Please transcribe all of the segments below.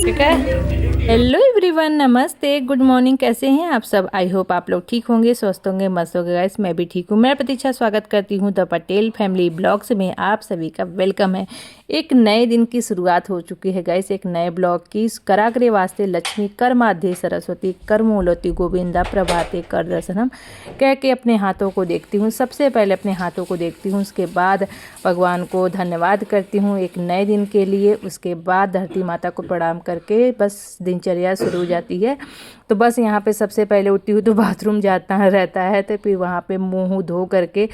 ठीक है। Hello everyone, नमस्ते, गुड मॉर्निंग। कैसे हैं आप सब? आई होप आप लोग ठीक होंगे, स्वस्थ होंगे, मस्त होंगे। गाइस मैं भी ठीक हूँ। मैं प्रतीक्षा स्वागत करती हूँ द पटेल फैमिली ब्लॉग्स में। आप सभी का वेलकम है। एक नए दिन की शुरुआत हो चुकी है गाइस, एक नए ब्लॉग की। कराग्रे वास्ते लक्ष्मी कर माध्ये सरस्वती कर मूलति गोविंदा प्रभाते कर दर्शनम कह के अपने हाथों को देखती हूँ। सबसे पहले अपने हाथों को देखती हूँ, उसके बाद भगवान को धन्यवाद करती हूँ एक नए दिन के लिए। उसके बाद धरती माता को प्रणाम करके बस दिनचर्या शुरू हो जाती है। तो बस यहाँ पे सबसे पहले उठती हूँ तो बाथरूम जाता रहता है, तो फिर वहाँ पे मुंह धो करके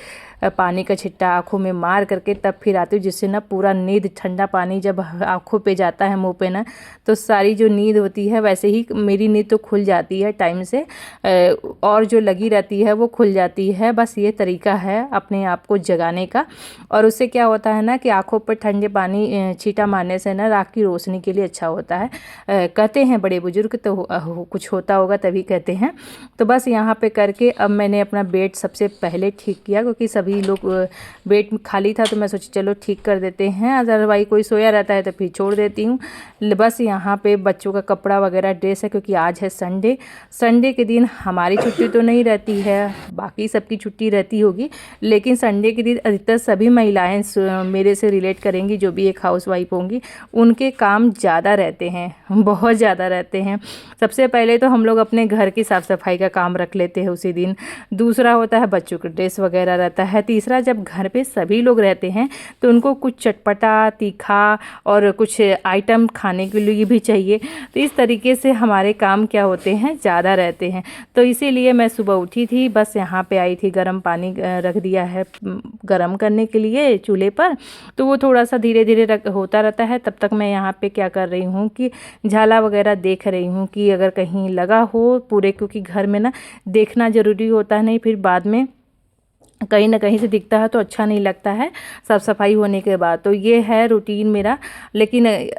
पानी का छिट्टा आँखों में मार करके तब फिर आती हूँ, जिससे ना पूरा नींद, ठंडा पानी जब आँखों पे जाता है, मुंह पे ना, तो सारी जो नींद होती है वैसे ही मेरी नींद तो खुल जाती है टाइम से, और जो लगी रहती है वो खुल जाती है। बस ये तरीका है अपने आप को जगाने का। और उससे क्या होता है ना कि आँखों पर ठंडे पानी छींटा मारने से ना रात की रोशनी के लिए अच्छा होता है, कहते हैं बड़े बुजुर्ग। तो कुछ होता होगा तभी कहते हैं। तो बस यहाँ पे करके अब मैंने अपना बेड सबसे पहले ठीक किया, क्योंकि सभी लोग बेड खाली था, तो मैं सोची चलो ठीक कर देते हैं, अदरवाइज कोई सोया रहता है तो फिर छोड़ देती हूँ। बस यहाँ पे बच्चों का कपड़ा वगैरह ड्रेस है, क्योंकि आज है संडे। संडे के दिन हमारी छुट्टी तो नहीं रहती है, बाकी सबकी छुट्टी रहती होगी, लेकिन संडे के दिन अधिकतर सभी महिलाएं मेरे से रिलेट करेंगी, जो भी एक हाउसवाइफ होंगी, उनके काम ज़्यादा रहते हैं, बहुत ज़्यादा रहते हैं। सबसे पहले तो हम लोग अपने घर की साफ़ सफाई का काम रख लेते हैं उसी दिन। दूसरा होता है बच्चों का ड्रेस वगैरह रहता है। तीसरा, जब घर पे सभी लोग रहते हैं तो उनको कुछ चटपटा, तीखा और कुछ आइटम खाने के लिए भी चाहिए। तो इस तरीके से हमारे काम क्या होते हैं, ज़्यादा रहते हैं। तो इसीलिए मैं सुबह उठी थी, बस यहाँ पे आई थी, गर्म पानी रख दिया है गर्म करने के लिए चूल्हे पर। तो वो थोड़ा सा धीरे धीरे होता रहता है। तब तक मैं यहाँ पे क्या कर रही हूँ कि झाला वगैरह देख रही हूँ कि अगर कहीं लगा हो पूरे, क्योंकि घर में ना देखना ज़रूरी होता है, नहीं फिर बाद में कहीं ना कहीं से दिखता है तो अच्छा नहीं लगता है साफ़ सफाई होने के बाद। तो ये है रूटीन मेरा। लेकिन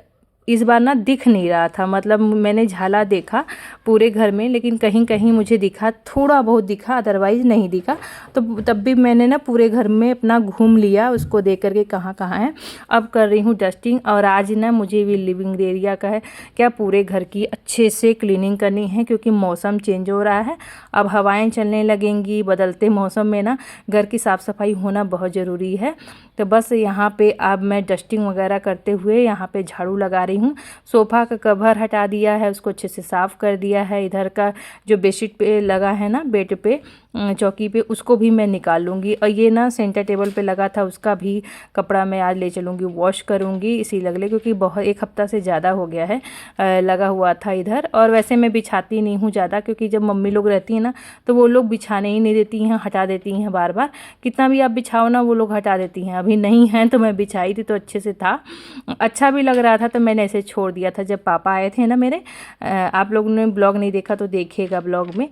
इस बार ना दिख नहीं रहा था, मतलब मैंने झाला देखा पूरे घर में, लेकिन कहीं कहीं मुझे दिखा, थोड़ा बहुत दिखा, अदरवाइज़ नहीं दिखा। तो तब भी मैंने ना पूरे घर में अपना घूम लिया, उसको देख करके कहाँ कहाँ है। अब कर रही हूँ डस्टिंग। और आज ना मुझे भी लिविंग एरिया का है क्या, पूरे घर की अच्छे से क्लीनिंग करनी है, क्योंकि मौसम चेंज हो रहा है। अब हवाएँ चलने लगेंगी, बदलते मौसम में ना घर की साफ़ सफाई होना बहुत ज़रूरी है। तो बस यहाँ पे अब मैं डस्टिंग वगैरह करते हुए यहाँ पे झाड़ू लगा रही हूँ। सोफ़ा का कवर हटा दिया है, उसको अच्छे से साफ़ कर दिया है। इधर का जो बेडशीट पे लगा है ना, बेड पे, चौकी पे, उसको भी मैं निकाल लूँगी। और ये ना सेंटर टेबल पे लगा था, उसका भी कपड़ा मैं आज ले चलूँगी, वॉश करूँगी इसी लगले, क्योंकि बहुत एक हफ़्ता से ज़्यादा हो गया है लगा हुआ था इधर। और वैसे मैं बिछाती नहीं हूँ ज़्यादा, क्योंकि जब मम्मी लोग रहती हैं ना तो वो लोग बिछाने ही नहीं देती हैं, हटा देती हैं बार बार। कितना भी आप बिछाओ ना, वो लोग हटा देती हैं। अभी नहीं हैं तो मैं बिछाई थी, तो अच्छे से था, अच्छा भी लग रहा था, तो मैंने ऐसे छोड़ दिया था। जब पापा आए थे ना मेरे, आप लोगों ने ब्लॉग नहीं देखा तो देखिएगा, ब्लॉग में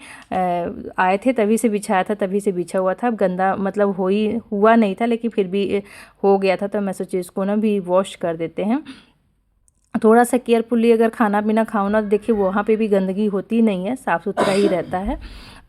आए थे तभी से बिछाया था, तभी से बिछा हुआ था। अब गंदा मतलब हुआ नहीं था, लेकिन फिर भी हो गया था, तो मैं सोची इसको ना भी वॉश कर देते हैं। थोड़ा सा केयरफुली अगर खाना पीना खाओ ना, तो देखिए वहाँ पे भी गंदगी होती नहीं है, साफ़ सुथरा ही रहता है।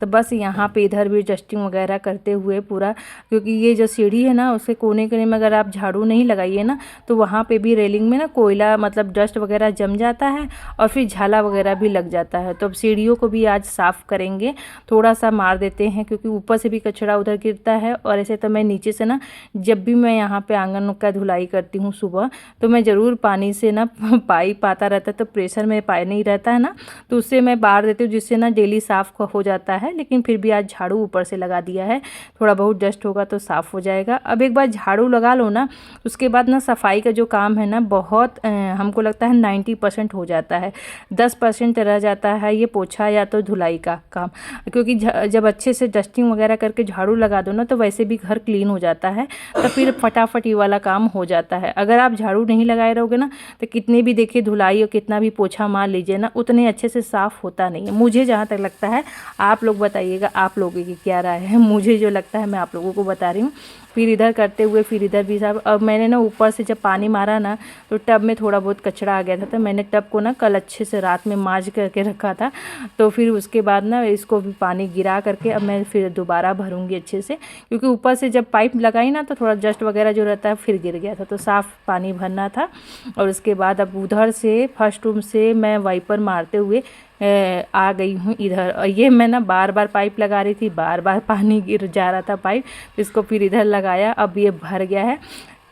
तो बस यहाँ पे इधर भी डस्टिंग वगैरह करते हुए पूरा, क्योंकि ये जो सीढ़ी है ना, उसके कोने कोने में अगर आप झाड़ू नहीं लगाइए ना, तो वहाँ पे भी रेलिंग में ना कोयला, मतलब डस्ट वगैरह जम जाता है, और फिर झाला वगैरह भी लग जाता है। तो अब सीढ़ियों को भी आज साफ़ करेंगे, थोड़ा सा मार देते हैं, क्योंकि ऊपर से भी कचरा उधर गिरता है। और ऐसे तो मैं नीचे से ना, जब भी मैं यहाँ पर आंगन का धुलाई करती हूँ सुबह, तो मैं ज़रूर पानी से ना पाइप आता रहता है, तो प्रेशर में पानी नहीं रहता है ना, तो उससे मैं बाहर देती हूँ, जिससे ना डेली साफ़ हो जाता है। लेकिन फिर भी आज झाड़ू ऊपर से लगा दिया है, थोड़ा बहुत डस्ट होगा तो साफ़ हो जाएगा। अब एक बार झाड़ू लगा लो ना, उसके बाद ना सफाई का जो काम है ना, बहुत हमको लगता है 90% हो जाता है, 10% रह जाता है ये पोछा या तो धुलाई का काम। क्योंकि जब अच्छे से डस्टिंग वगैरह करके झाड़ू लगा दो ना, तो वैसे भी घर क्लीन हो जाता है, तो फिर फटाफट ये वाला काम हो जाता है। अगर आप झाड़ू नहीं लगाए रहोगे ना, तो कितने भी देखिए धुलाई और कितना भी पोछा मार लीजिए ना, उतने अच्छे से साफ़ होता नहीं है, मुझे जहाँ तक लगता है। आप लोग बताइएगा आप लोगों की क्या राय है। मुझे जो लगता है मैं आप लोगों को बता रही हूँ। फिर इधर करते हुए फिर इधर भी साहब, अब मैंने ना ऊपर से जब पानी मारा ना तो टब में थोड़ा बहुत कचरा आ गया था, तो मैंने टब को ना कल अच्छे से रात में मांज करके रखा था। तो फिर उसके बाद ना इसको भी पानी गिरा करके अब मैं फिर दोबारा भरूंगी अच्छे से, क्योंकि ऊपर से जब पाइप लगाई ना तो थोड़ा डस्ट वगैरह जो रहता है फिर गिर गया था, तो साफ़ पानी भरना था। और उसके बाद अब उधर से फर्स्ट रूम से मैं वाइपर मारते हुए आ गई हूँ इधर। और ये मैं ना बार बार पाइप लगा रही थी, बार बार पानी गिर जा रहा था पाइप, इसको फिर इधर लगाया। अब ये भर गया है,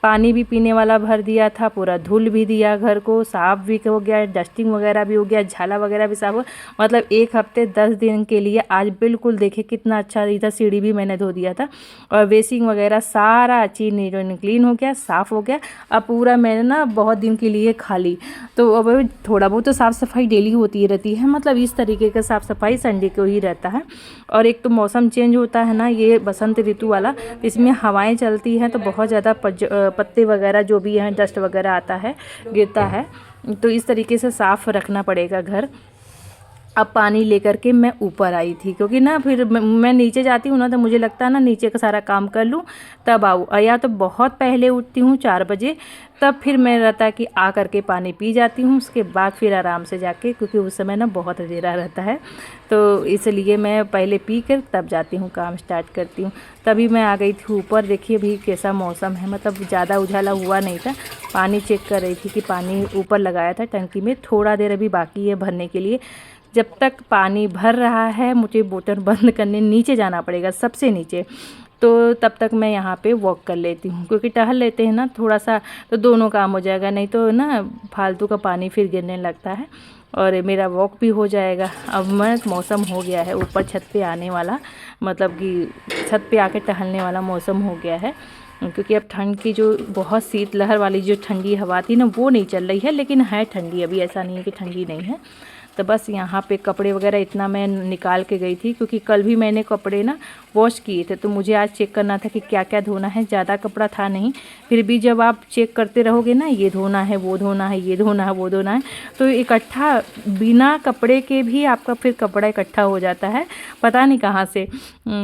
पानी भी पीने वाला भर दिया था, पूरा धुल भी दिया, घर को साफ़ भी हो गया, डस्टिंग वगैरह भी हो गया, झाला वगैरह भी साफ हो, मतलब 1 हफ्ते 10 दिन के लिए आज बिल्कुल देखिए कितना अच्छा। इधर सीढ़ी भी मैंने धो दिया था और बेसिंग वगैरह सारा चीज़ क्लीन हो गया, साफ़ हो गया। अब पूरा मैंने ना बहुत दिन के लिए खाली, तो अब थोड़ा बहुत तो साफ़ सफाई डेली होती रहती है, मतलब इस तरीके का साफ़ सफाई संडे को ही रहता है। और एक तो मौसम चेंज होता है ना, ये बसंत ऋतु वाला, इसमें हवाएं चलती हैं तो बहुत ज़्यादा पत्ते वगैरह जो भी हैं डस्ट वगैरह आता है, गिरता है, तो इस तरीके से साफ़ रखना पड़ेगा घर। अब पानी लेकर के मैं ऊपर आई थी, क्योंकि ना फिर मैं नीचे जाती हूँ ना तो मुझे लगता है ना नीचे का सारा काम कर लूँ तब आऊँ, या तो बहुत पहले उठती हूँ 4 बजे, तब फिर मैं रहता है कि आ करके पानी पी जाती हूँ, उसके बाद फिर आराम से जाके, क्योंकि उस समय ना बहुत अंधेरा रहता है, तो इसलिए मैं पहले पी कर तब जाती हूँ, काम स्टार्ट करती हूँ। तभी मैं आ गई थी ऊपर। देखिए अभी कैसा मौसम है, मतलब ज़्यादा उजाला हुआ नहीं था। पानी चेक कर रही थी कि पानी ऊपर लगाया था टंकी में, थोड़ा देर अभी बाकी है भरने के लिए। जब तक पानी भर रहा है मुझे बोतल बंद करने नीचे जाना पड़ेगा, सबसे नीचे, तो तब तक मैं यहाँ पे वॉक कर लेती हूँ, क्योंकि टहल लेते हैं ना थोड़ा सा तो दोनों काम हो जाएगा, नहीं तो ना फालतू का पानी फिर गिरने लगता है और मेरा वॉक भी हो जाएगा। अब मैं मौसम हो गया है ऊपर छत पे आने वाला, मतलब कि छत पे आके टहलने वाला मौसम हो गया है, क्योंकि अब ठंड की जो बहुत शीतलहर वाली जो ठंडी हवा थी ना वो नहीं चल रही है, लेकिन है ठंडी, अभी ऐसा नहीं है कि ठंडी नहीं है। तो बस यहाँ पे कपड़े वगैरह इतना मैं निकाल के गई थी, क्योंकि कल भी मैंने कपड़े ना वॉश किए थे, तो मुझे आज चेक करना था कि क्या क्या धोना है। ज़्यादा कपड़ा था नहीं, फिर भी जब आप चेक करते रहोगे ना, ये धोना है, वो धोना है, ये धोना है, वो धोना है, तो इकट्ठा बिना कपड़े के भी आपका फिर कपड़ा इकट्ठा हो जाता है, पता नहीं कहाँ से।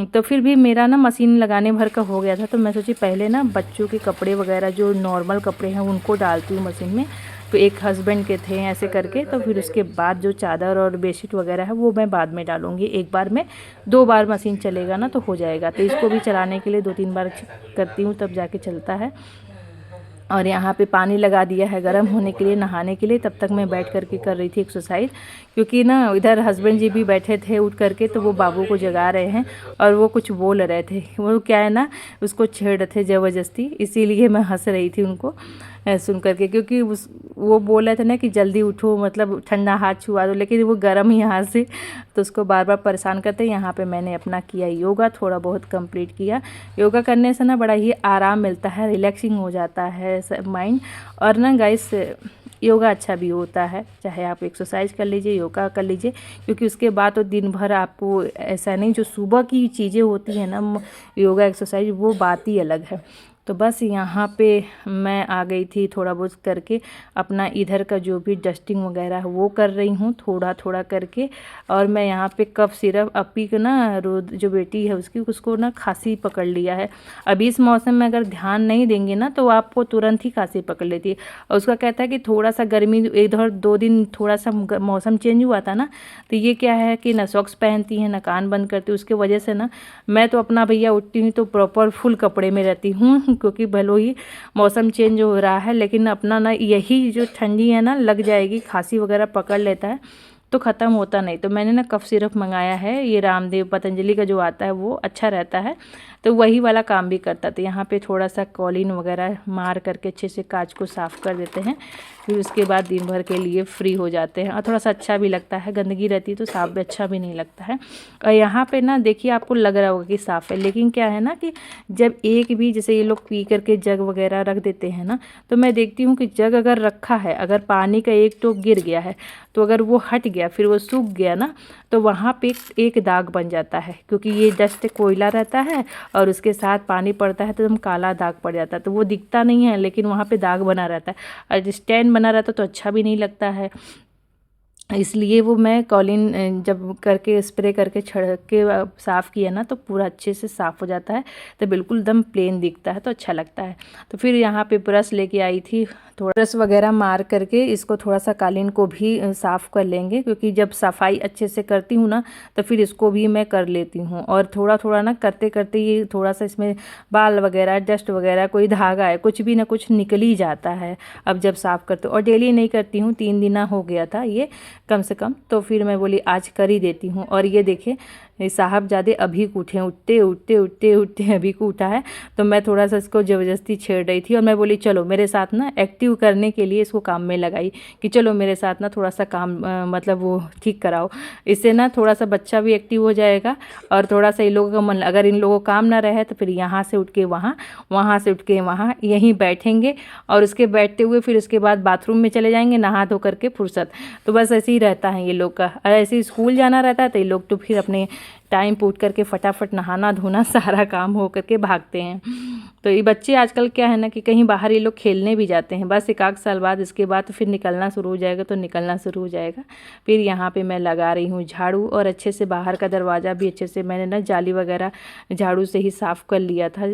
तो फिर भी मेरा ना मशीन लगाने भर का हो गया था, तो मैं सोची पहले ना बच्चों के कपड़े वगैरह जो नॉर्मल कपड़े हैं उनको डालती हूँ मशीन में, तो एक हस्बैंड के थे ऐसे करके, तो फिर उसके बाद जो चादर और बेडशीट वगैरह है वो मैं बाद में डालूंगी। एक बार में 2 बार मशीन चलेगा ना तो हो जाएगा, तो इसको भी चलाने के लिए 2-3 बार करती हूँ तब जाके चलता है। और यहाँ पे पानी लगा दिया है गर्म होने के लिए, नहाने के लिए। तब तक मैं बैठ करके कर रही थी एक्सरसाइज, क्योंकि ना इधर हस्बैंड जी भी बैठे थे उठ करके, तो वो बाबू को जगा रहे हैं और वो कुछ बोल रहे थे, वो क्या है ना उसको छेड़ रहे थे ज़बरदस्ती, इसीलिए मैं हंस रही थी उनको सुन करके, क्योंकि वो बोल रहे थे ना कि जल्दी उठो, मतलब ठंडा हाथ छुआ दो, लेकिन वो गर्म ही हाथ से, तो उसको बार बार परेशान करते। यहाँ पे मैंने अपना किया योगा, थोड़ा बहुत कंप्लीट किया। योगा करने से ना बड़ा ही आराम मिलता है, रिलैक्सिंग हो जाता है माइंड, और ना गाइस योगा अच्छा भी होता है, चाहे आप एक्सरसाइज कर लीजिए, योगा कर लीजिए, क्योंकि उसके बाद तो दिन भर आपको ऐसा नहीं, जो सुबह की चीज़ें होती हैं ना योगा एक्सरसाइज, वो बात ही अलग है। तो बस यहाँ पे मैं आ गई थी थोड़ा बहुत करके, अपना इधर का जो भी डस्टिंग वगैरह है वो कर रही हूँ थोड़ा थोड़ा करके। और मैं यहाँ पे कफ सिरप, अपी को ना रोज जो बेटी है उसकी, उसको ना खांसी पकड़ लिया है। अभी इस मौसम में अगर ध्यान नहीं देंगे ना तो आपको तुरंत ही खांसी पकड़ लेती है। और उसका कहता है कि थोड़ा सा गर्मी, इधर 2 दिन थोड़ा सा मौसम चेंज हुआ था ना, तो ये क्या है कि ना सॉक्स पहनती है ना कान बंद करती है, उसके वजह से ना मैं तो अपना भैया उठती हूँ तो प्रॉपर फुल कपड़े में रहती हूँ, क्योंकि भले ही मौसम चेंज हो रहा है, लेकिन अपना ना यही जो ठंडी है ना लग जाएगी, खांसी वगैरह पकड़ लेता है तो ख़त्म होता नहीं। तो मैंने ना कफ सिरप मंगाया है, ये रामदेव पतंजलि का जो आता है वो अच्छा रहता है, तो वही वाला काम भी करता। तो यहाँ पे थोड़ा सा कॉलिन वगैरह मार करके अच्छे से कांच को साफ़ कर देते हैं, फिर उसके बाद दिन भर के लिए फ्री हो जाते हैं। और थोड़ा सा अच्छा भी लगता है, गंदगी रहती है तो साफ़ भी अच्छा भी नहीं लगता है। और यहाँ पे ना देखिए आपको लग रहा होगा कि साफ़ है, लेकिन क्या है ना कि जब एक भी, जैसे ये लोग पी करके जग वगैरह रख देते हैं ना, तो मैं देखती हूँ कि जग अगर रखा है, अगर पानी का एक टोप गिर गया है, तो अगर वो हट गया फिर वो सूख गया ना, तो वहाँ पे एक दाग बन जाता है, क्योंकि ये डस्ट कोयला रहता है और उसके साथ पानी पड़ता है तो एकदम काला दाग पड़ जाता है। तो वो दिखता नहीं है, लेकिन वहाँ पे दाग बना रहता है, और स्टैंड बना रहता है तो अच्छा भी नहीं लगता है। इसलिए वो मैं कॉलिन जब करके स्प्रे करके छिड़क के साफ़ किया ना तो पूरा अच्छे से साफ़ हो जाता है, तो बिल्कुल एकदम प्लेन दिखता है, तो अच्छा लगता है। तो फिर यहाँ पे ब्रश लेके आई थी, थोड़ा ब्रश वगैरह मार करके इसको थोड़ा सा कालीन को भी साफ़ कर लेंगे, क्योंकि जब सफाई अच्छे से करती हूँ ना तो फिर इसको भी मैं कर लेती हूँ। और थोड़ा थोड़ा ना करते करते ये थोड़ा सा इसमें बाल वगैरह, डस्ट वगैरह, कोई धागा है, कुछ भी ना कुछ निकल ही जाता है अब जब साफ़ करते। और डेली नहीं करती हूँ, 3 दिन हो गया था ये कम से कम, तो फिर मैं बोली आज कर ही देती हूँ। और ये देखिए साहबजादे अभी को उठे, उठते उठते उठते उठते अभी को उठा है, तो मैं थोड़ा सा इसको ज़बरदस्ती छेड़ रही थी। और मैं बोली चलो मेरे साथ ना, एक्टिव करने के लिए इसको काम में लगाई कि चलो मेरे साथ ना थोड़ा सा काम मतलब वो ठीक कराओ, इससे ना थोड़ा सा बच्चा भी एक्टिव हो जाएगा और थोड़ा सा इन लोगों का मन, अगर इन लोगों को काम ना रहे तो फिर यहाँ से उठ के वहाँ, वहाँ से उठ के वहाँ, यहीं बैठेंगे और उसके बैठते हुए फिर उसके बाद बाथरूम में चले जाएंगे नहा धो करके फुर्सत। तो बस ऐसे ही रहता है ये लोग का। और ऐसे ही स्कूल जाना रहता है तो ये लोग तो फिर अपने टाइम पे उठ करके फटाफट नहाना धोना सारा काम हो करके भागते हैं। तो ये बच्चे आजकल क्या है ना कि कहीं बाहर ये लोग खेलने भी जाते हैं, बस 1 आध साल बाद इसके बाद तो फिर निकलना शुरू हो जाएगा, तो निकलना शुरू हो जाएगा। फिर यहाँ पे मैं लगा रही हूँ झाड़ू, और अच्छे से बाहर का दरवाज़ा भी अच्छे से मैंने ना जाली वगैरह झाड़ू से ही साफ़ कर लिया था,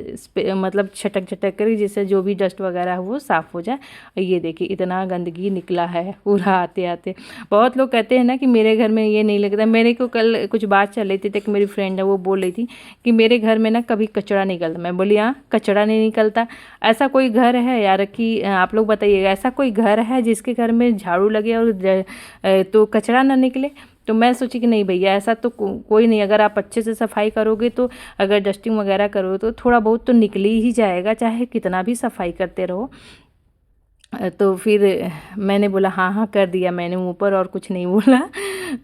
मतलब छटक छटक कर, जिससे जो भी डस्ट वगैरह है वो साफ़ हो जाए। ये देखिए इतना गंदगी निकला है पूरा आते आते। बहुत लोग कहते हैं ना कि मेरे घर में ये नहीं लगता। मेरे को कल कुछ बात चल रही थी, एक मेरी फ्रेंड है वो बोल रही थी कि मेरे घर में ना कभी कचरा निकलता। मैं बोली हाँ, कचरा नहीं निकलता? ऐसा कोई घर है यार कि आप लोग बताइएगा, ऐसा कोई घर है जिसके घर में झाड़ू लगे और तो कचरा ना निकले? तो मैं सोची कि नहीं भैया, ऐसा तो कोई नहीं। अगर आप अच्छे से सफाई करोगे तो, अगर डस्टिंग वगैरह करोगे तो थोड़ा बहुत तो निकल ही जाएगा, चाहे कितना भी सफाई करते रहो। तो फिर मैंने बोला हाँ हाँ कर दिया मैंने मुँह पर, और कुछ नहीं बोला।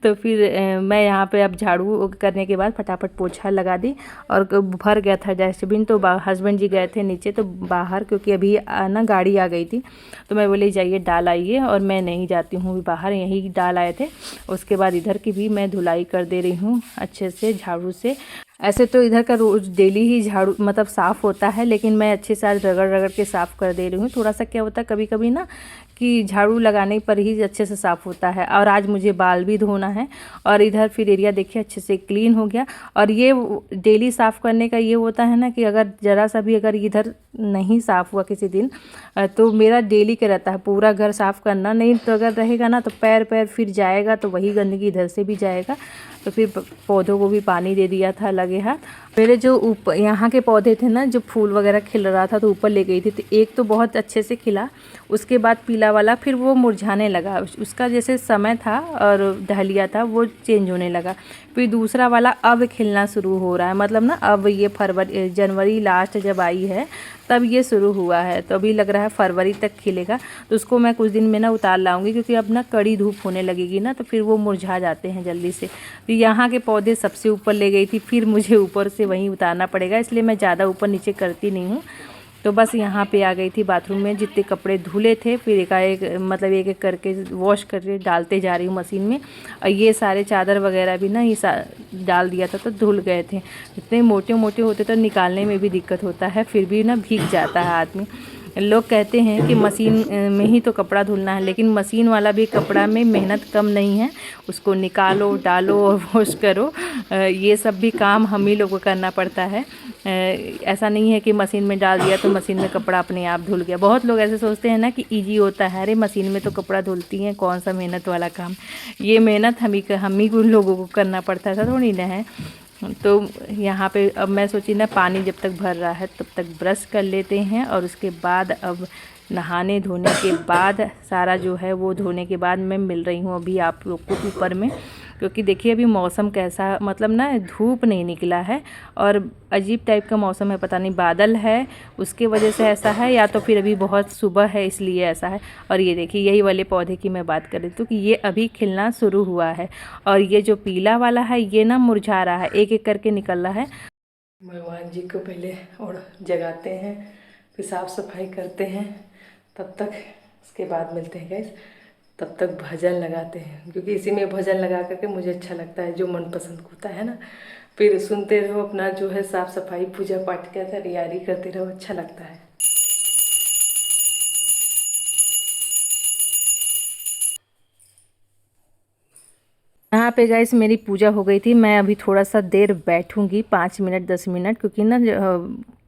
तो फिर मैं यहाँ पे अब झाड़ू करने के बाद फटाफट पोछा लगा दी, और भर गया था डस्टबिन। तो हस्बैंड जी गए थे नीचे तो बाहर, क्योंकि अभी ना गाड़ी आ गई थी, तो मैं बोली जाइए डाल आइए, और मैं नहीं जाती हूँ बाहर, यहीं डाल आए थे। उसके बाद इधर की भी मैं धुलाई कर दे रही हूँ अच्छे से झाड़ू से। ऐसे तो इधर का रोज़ डेली ही झाड़ू मतलब साफ़ होता है, लेकिन मैं अच्छे से आज रगड़ रगड़ के साफ़ कर दे रही हूँ। थोड़ा सा क्या होता है कभी कभी ना कि झाड़ू लगाने पर ही अच्छे से साफ़ होता है। और आज मुझे बाल भी धोना है, और इधर फिर एरिया देखिए अच्छे से क्लीन हो गया। और ये डेली साफ़ करने का ये होता है ना कि अगर ज़रा सा भी अगर इधर नहीं साफ़ हुआ किसी दिन, तो मेरा डेली का रहता है पूरा घर साफ़ करना। नहीं तो अगर रहेगा ना तो पैर पैर फिर जाएगा, तो वही गंदगी इधर से भी जाएगा। तो फिर पौधों को भी पानी दे दिया था लगे हाथ। मेरे जो ऊपर यहाँ के पौधे थे ना, जो फूल वगैरह खिल रहा था तो ऊपर ले गई थी, तो एक तो बहुत अच्छे से खिला, उसके बाद पीला वाला फिर वो मुरझाने लगा, उसका जैसे समय था और डहलिया था वो चेंज होने लगा। फिर दूसरा वाला अब खिलना शुरू हो रहा है, मतलब ना अब ये फरवरी जनवरी लास्ट जब आई है तब ये शुरू हुआ है, तो अभी लग रहा है फरवरी तक खिलेगा। तो उसको मैं कुछ दिन में ना उतार लाऊंगी, क्योंकि अब ना कड़ी धूप होने लगेगी ना, तो फिर वो मुरझा जाते हैं जल्दी से। तो यहाँ के पौधे सबसे ऊपर ले गई थी, फिर मुझे ऊपर से वहीं उतारना पड़ेगा, इसलिए मैं ज़्यादा ऊपर नीचे करती नहीं हूँ। तो बस यहाँ पे आ गई थी बाथरूम में, जितने कपड़े धुले थे फिर एकाएक मतलब एक एक करके वॉश करके डालते जा रही हूँ मशीन में। और ये सारे चादर वगैरह भी ना ये डाल दिया था तो धुल गए थे। इतने मोटे मोटे होते तो निकालने में भी दिक्कत होता है, फिर भी ना भीग जाता है आदमी। लोग कहते हैं कि मशीन में ही तो कपड़ा धुलना है, लेकिन मशीन वाला भी कपड़ा में मेहनत कम नहीं है, उसको निकालो डालो और वॉश करो, ये सब भी काम हम ही लोगों को करना पड़ता है। ऐसा नहीं है कि मशीन में डाल दिया तो मशीन में कपड़ा अपने आप धुल गया। बहुत लोग ऐसे सोचते हैं ना कि इजी होता है, अरे मशीन में तो कपड़ा धुलती हैं, कौन सा मेहनत वाला काम। ये मेहनत हम ही को लोगों को करना पड़ता है, थोड़ी ना है। तो यहाँ पे अब मैं सोची ना पानी जब तक भर रहा है तब तक ब्रश कर लेते हैं, और उसके बाद अब नहाने धोने के बाद सारा जो है वो धोने के बाद मैं मिल रही हूँ अभी आप लोग को ऊपर में। क्योंकि देखिए अभी मौसम कैसा, मतलब ना धूप नहीं निकला है और अजीब टाइप का मौसम है, पता नहीं बादल है उसके वजह से ऐसा है, या तो फिर अभी बहुत सुबह है इसलिए ऐसा है। और ये देखिए यही वाले पौधे की मैं बात कर रही थी कि ये अभी खिलना शुरू हुआ है, और ये जो पीला वाला है ये ना मुरझा रहा है, एक एक करके निकल रहा है। भगवान जी को पहले और जगाते हैं, फिर साफ़ सफाई करते हैं, तब तक उसके बाद मिलते हैं गाइस। तब तक भजन लगाते हैं, क्योंकि इसी में भजन लगा करके मुझे अच्छा लगता है, जो मनपसंद होता है ना। फिर सुनते रहो, अपना जो है साफ़ सफाई पूजा पाठ का तैयारी करते रहो, अच्छा लगता है। यहाँ पे गाइस मेरी पूजा हो गई थी। मैं अभी थोड़ा सा देर बैठूंगी, 5 मिनट 10 मिनट, क्योंकि ना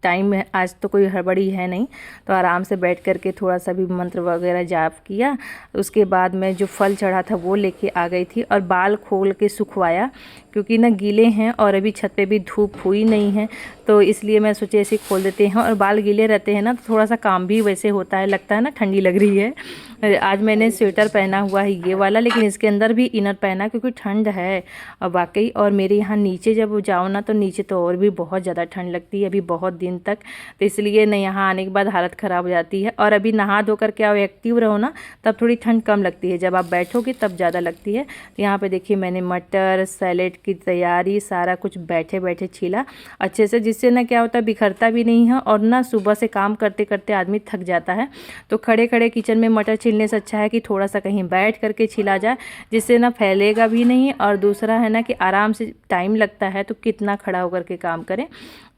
टाइम है आज, तो कोई हड़बड़ी है नहीं, तो आराम से बैठ करके थोड़ा सा भी मंत्र वगैरह जाप किया। उसके बाद मैं जो फल चढ़ा था वो लेके आ गई थी और बाल खोल के सुखवाया, क्योंकि ना गीले हैं और अभी छत पे भी धूप हुई नहीं है, तो इसलिए मैं सोचे ऐसे खोल देते हैं। और बाल गीले रहते हैं ना तो थोड़ा सा काम भी वैसे होता है, लगता है ना ठंडी लग रही है। आज मैंने स्वेटर पहना हुआ है ये वाला, लेकिन इसके अंदर भी इनर पहना क्योंकि ठंड है वाकई। और मेरे यहाँ नीचे जब जाओ ना तो नीचे तो और भी बहुत ज़्यादा ठंड लगती है अभी बहुत दिन तक, तो इसलिए ना यहाँ आने के बाद हालत ख़राब हो जाती है। और अभी नहा धो करके आओ, एक्टिव रहो ना, तब थोड़ी ठंड कम लगती है, जब आप बैठोगे तब ज़्यादा लगती है। तो यहाँ पे देखिए मैंने मटर सैलेड की तैयारी सारा कुछ बैठे बैठे छीला अच्छे से, जिससे ना क्या होता है बिखरता भी नहीं है। और ना सुबह से काम करते करते आदमी थक जाता है, तो खड़े खड़े किचन में मटर छीलने से अच्छा है कि थोड़ा सा कहीं बैठ करके छिला जाए, जिससे ना फैलेगा भी नहीं। और दूसरा है ना कि आराम से टाइम लगता है तो कितना खड़ा होकर के काम करें,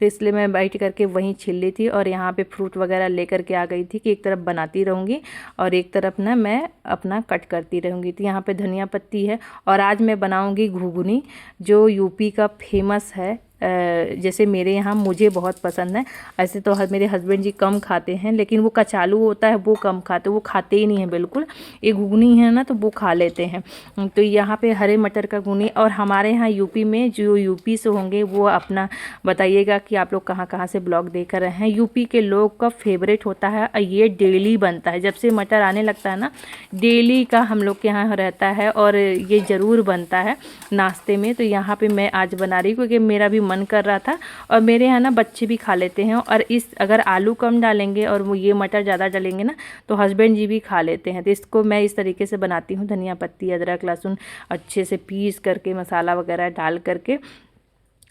तो इसलिए मैं बैठ करके वहीं छिल ली थी। और यहाँ पे फ्रूट वगैरह लेकर के आ गई थी कि एक तरफ बनाती रहूँगी और एक तरफ ना मैं अपना कट करती रहूँगी। तो यहाँ पे धनिया पत्ती है और आज मैं बनाऊँगी घुघनी, जो यूपी का फेमस है। जैसे मेरे यहाँ मुझे बहुत पसंद है, ऐसे तो मेरे हस्बैंड जी कम खाते हैं, लेकिन वो कचालू होता है वो कम खाते, वो खाते ही नहीं हैं बिल्कुल। ये घुगनी है ना तो वो खा लेते हैं। तो यहाँ पे हरे मटर का घुगनी। और हमारे यहाँ यूपी में जो यूपी से होंगे वो अपना बताइएगा कि आप लोग कहाँ कहाँ से ब्लॉग देख रहे हैं। यूपी के लोग का फेवरेट होता है और ये डेली बनता है, जब से मटर आने लगता है ना डेली का हम लोग के यहाँ रहता है और ये ज़रूर बनता है नाश्ते में। तो यहाँ पे मैं आज बना रही हूँ क्योंकि मेरा भी मन कर रहा था और मेरे यहाँ ना बच्चे भी खा लेते हैं। और इस अगर आलू कम डालेंगे और वो ये मटर ज़्यादा डालेंगे ना तो हस्बैंड जी भी खा लेते हैं। तो इसको मैं इस तरीके से बनाती हूँ, धनिया पत्ती अदरक लहसुन अच्छे से पीस करके मसाला वगैरह डाल करके,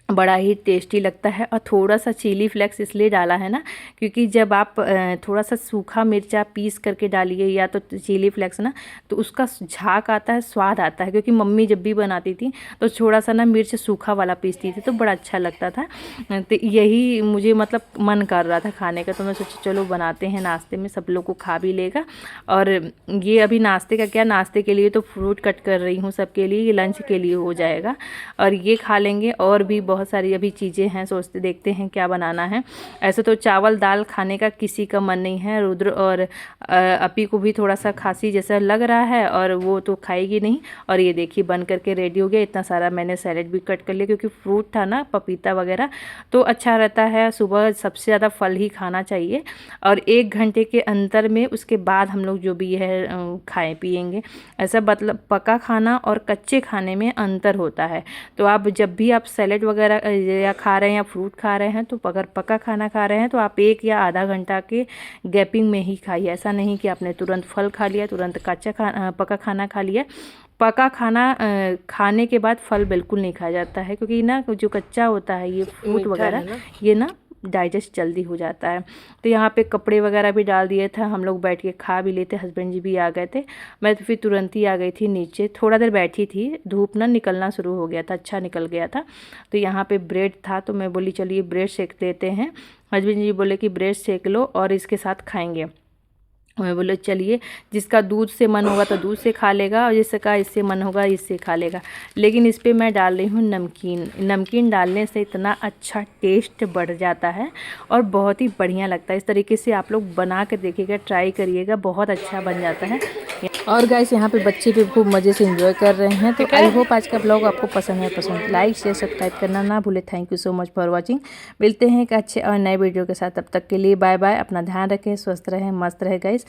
बड़ा ही टेस्टी लगता है। और थोड़ा सा चिली फ्लेक्स इसलिए डाला है ना क्योंकि जब आप थोड़ा सा सूखा मिर्चा पीस करके डालिए या तो चिली फ्लेक्स ना, तो उसका झाग आता है, स्वाद आता है। क्योंकि मम्मी जब भी बनाती थी तो थोड़ा सा ना मिर्च सूखा वाला पीसती थी तो बड़ा अच्छा लगता था। तो यही मुझे मतलब मन कर रहा था खाने का, तो मैं सोचा चलो बनाते हैं नाश्ते में, सब लोग को खा भी लेगा। और ये अभी नाश्ते का क्या, नाश्ते के लिए तो फ्रूट कट कर रही हूँ सबके लिए, ये लंच के लिए हो जाएगा और ये खा लेंगे। और भी बहुत सारी अभी चीज़ें हैं, सोचते देखते हैं क्या बनाना है। ऐसे तो चावल दाल खाने का किसी का मन नहीं है, रुद्र और अपी को भी थोड़ा सा खांसी जैसा लग रहा है और वो तो खाएगी नहीं। और ये देखिए बन करके रेडी हो गया, इतना सारा मैंने सैलेड भी कट कर लिया क्योंकि फ्रूट था ना पपीता वगैरह, तो अच्छा रहता है। सुबह सबसे ज़्यादा फल ही खाना चाहिए और 1 घंटे के अंतर में उसके बाद हम लोग जो भी है खाएँ पिएंगे। ऐसा मतलब पका खाना और कच्चे खाने में अंतर होता है। तो आप जब भी आप सैलेड वगैरह या खा रहे हैं या फ्रूट खा रहे हैं, तो अगर पका खाना खा रहे हैं तो आप 1 या आधा घंटा के गैपिंग में ही खाइए। ऐसा नहीं कि आपने तुरंत फल खा लिया, तुरंत पका खाना खा लिया। पका खाना खाने के बाद फल बिल्कुल नहीं खाया जाता है, क्योंकि ना जो कच्चा होता है ये फ्रूट वगैरह ये ना डाइजेस्ट जल्दी हो जाता है। तो यहाँ पे कपड़े वगैरह भी डाल दिए थे, हम लोग बैठ के खा भी लेते, हस्बैंड जी भी आ गए थे। मैं तो फिर तुरंत ही आ गई थी नीचे, थोड़ा देर बैठी थी, धूप ना निकलना शुरू हो गया था, अच्छा निकल गया था। तो यहाँ पे ब्रेड था तो मैं बोली चलिए ब्रेड सेक लेते हैं। हस्बैंड जी बोले कि ब्रेड सेक लो और इसके साथ खाएंगे। मैं बोले चलिए, जिसका दूध से मन होगा तो दूध से खा लेगा और जिसका इससे मन होगा इससे खा लेगा। लेकिन इस पर मैं डाल रही हूँ नमकीन। नमकीन डालने से इतना अच्छा टेस्ट बढ़ जाता है और बहुत ही बढ़िया लगता है। इस तरीके से आप लोग बना कर देखिएगा, ट्राई करिएगा, बहुत अच्छा बन जाता है। और गाइस यहाँ पे बच्चे भी खूब मज़े से एंजॉय कर रहे हैं। तो आई होप आज का ब्लॉग आपको पसंद है, पसंद लाइक शेयर सब्सक्राइब करना ना भूले। Thank you so much for watching. मिलते हैं एक अच्छे और नए वीडियो के साथ, तब तक के लिए बाय बाय। अपना ध्यान रखें, स्वस्थ रहें, मस्त रहे गाइस।